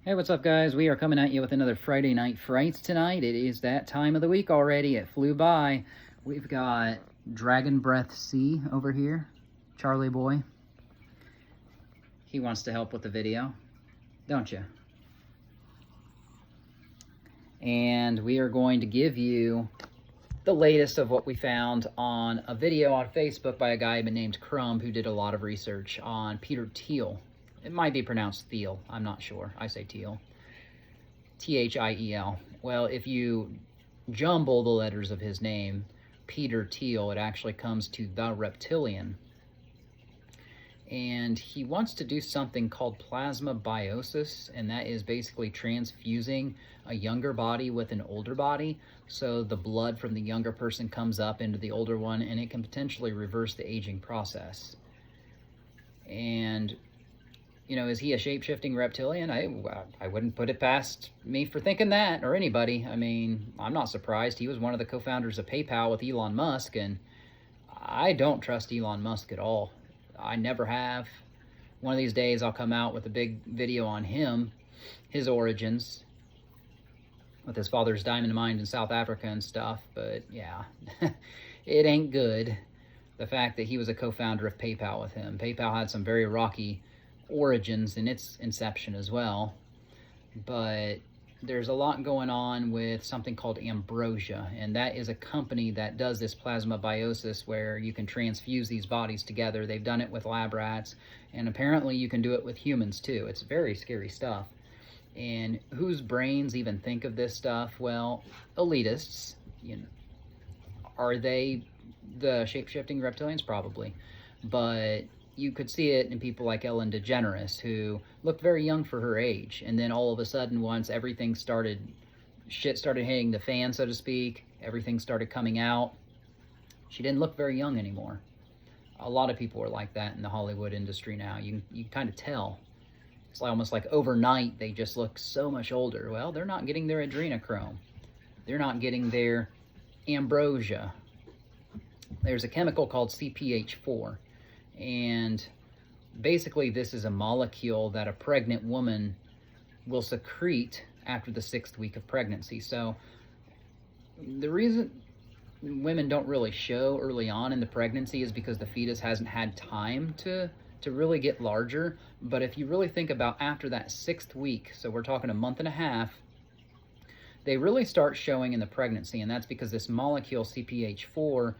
Hey, what's up, guys? We are coming at you with another Friday Night Frights tonight. It is that time of the week already. It flew by. We've got Dragon Breath C over here, Charlie boy. He wants to help with the video, don't you? And we are going to give you the latest of what we found on a video on Facebook by a guy named Crumb, who did a lot of research on Peter Thiel. It might be pronounced Thiel. I'm not sure. I say Thiel. Thiel. Well, if you jumble the letters of his name, Peter Thiel, it actually comes to the reptilian. And he wants to do something called plasmabiosis, and that is basically transfusing a younger body with an older body. So the blood from the younger person comes up into the older one, and it can potentially reverse the aging process. And you know, is he a shape-shifting reptilian? I wouldn't put it past me for thinking that, or anybody. I mean, I'm not surprised. He was one of the co-founders of PayPal with Elon Musk, and I don't trust Elon Musk at all. I never have. One of these days I'll come out with a big video on him, his origins, with his father's diamond mine in South Africa and stuff, but yeah, it ain't good. The fact that he was a co-founder of PayPal with him. PayPal had some very rocky origins in its inception as well, but there's a lot going on with something called Ambrosia, and that is a company that does this plasmabiosis where you can transfuse these bodies together. They've done it with lab rats, and apparently you can do it with humans too. It's very scary stuff. And whose brains even think of this stuff? Well, elitists. You know, are they the shape-shifting reptilians? Probably, but you could see it in people like Ellen DeGeneres, who looked very young for her age, and then all of a sudden, once everything shit started hitting the fan, so to speak, everything started coming out, she didn't look very young anymore. A lot of people are like that in the Hollywood industry now. You kind of tell. It's almost like overnight they just look so much older. Well, they're not getting their adrenochrome. They're not getting their ambrosia. There's a chemical called CPH4. And basically this is a molecule that a pregnant woman will secrete after the 6th week of pregnancy. So the reason women don't really show early on in the pregnancy is because the fetus hasn't had time to really get larger. But if you really think about after that 6th week, so we're talking a month and a half, they really start showing in the pregnancy. And that's because this molecule CPH4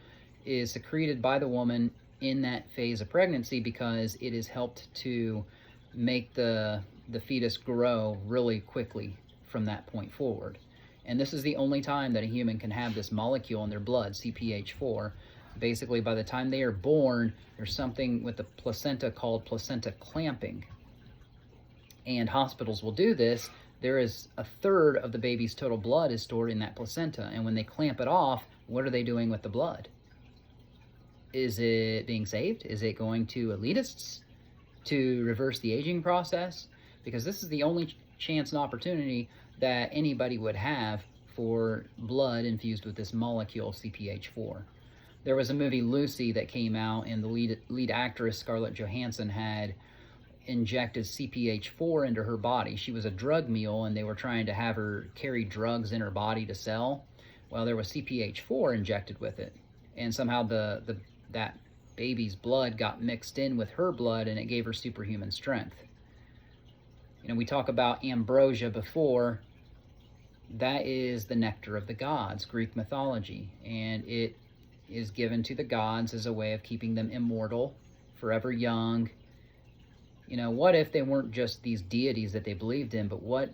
is secreted by the woman in that phase of pregnancy, because it has helped to make the fetus grow really quickly from that point forward. And this is the only time that a human can have this molecule in their blood, CPH4. Basically, by the time they are born, there's something with the placenta called placenta clamping. And hospitals will do this. There is 1/3 of the baby's total blood is stored in that placenta. And when they clamp it off, what are they doing with the blood? Is it being saved? Is it going to elitists to reverse the aging process? Because this is the only chance and opportunity that anybody would have for blood infused with this molecule CPH4. There was a movie Lucy that came out, and the lead actress Scarlett Johansson had injected CPH4 into her body. She was a drug mule, and they were trying to have her carry drugs in her body to sell. Well, there was CPH4 injected with it, and somehow that baby's blood got mixed in with her blood, and it gave her superhuman strength. You know, we talk about ambrosia before. That is the nectar of the gods, Greek mythology, and it is given to the gods as a way of keeping them immortal, forever young. You know, what if they weren't just these deities that they believed in, but what,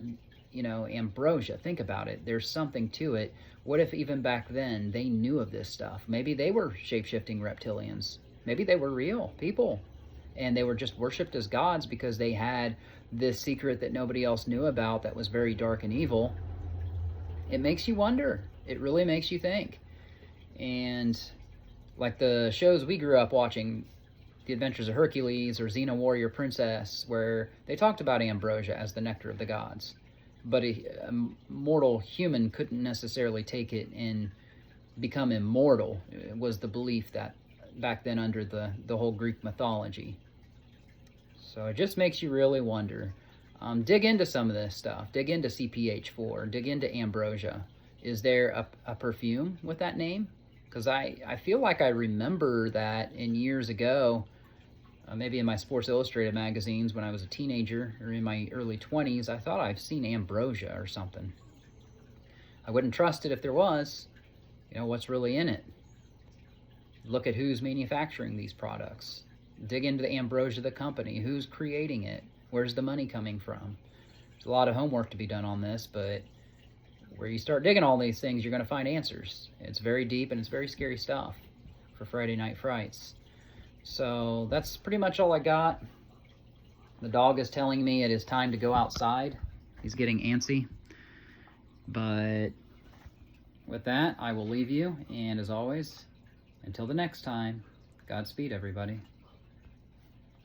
you know, ambrosia, think about it. There's something to it. What if even back then they knew of this stuff? Maybe they were shape-shifting reptilians. Maybe they were real people, and they were just worshipped as gods because they had this secret that nobody else knew about that was very dark and evil. It makes you wonder. It really makes you think. And like the shows we grew up watching, The Adventures of Hercules or Xena Warrior Princess, where they talked about ambrosia as the nectar of the gods. But a mortal human couldn't necessarily take it and become immortal. It was the belief that back then under the whole Greek mythology. So it just makes you really wonder. Dig into some of this stuff. Dig into CPH4. Dig into Ambrosia. Is there a perfume with that name? Because I feel like I remember that in years ago, maybe in my Sports Illustrated magazines when I was a teenager or in my early 20s, I thought I've seen Ambrosia or something. I wouldn't trust it if there was. You know, what's really in it? Look at who's manufacturing these products. Dig into the Ambrosia, the company. Who's creating it? Where's the money coming from? There's a lot of homework to be done on this, but where you start digging all these things, you're going to find answers. It's very deep and it's very scary stuff for Friday Night Frights. So that's pretty much all I got. The dog is telling me it is time to go outside. He's getting antsy. But with that, I will leave you. And as always, until the next time, Godspeed, everybody.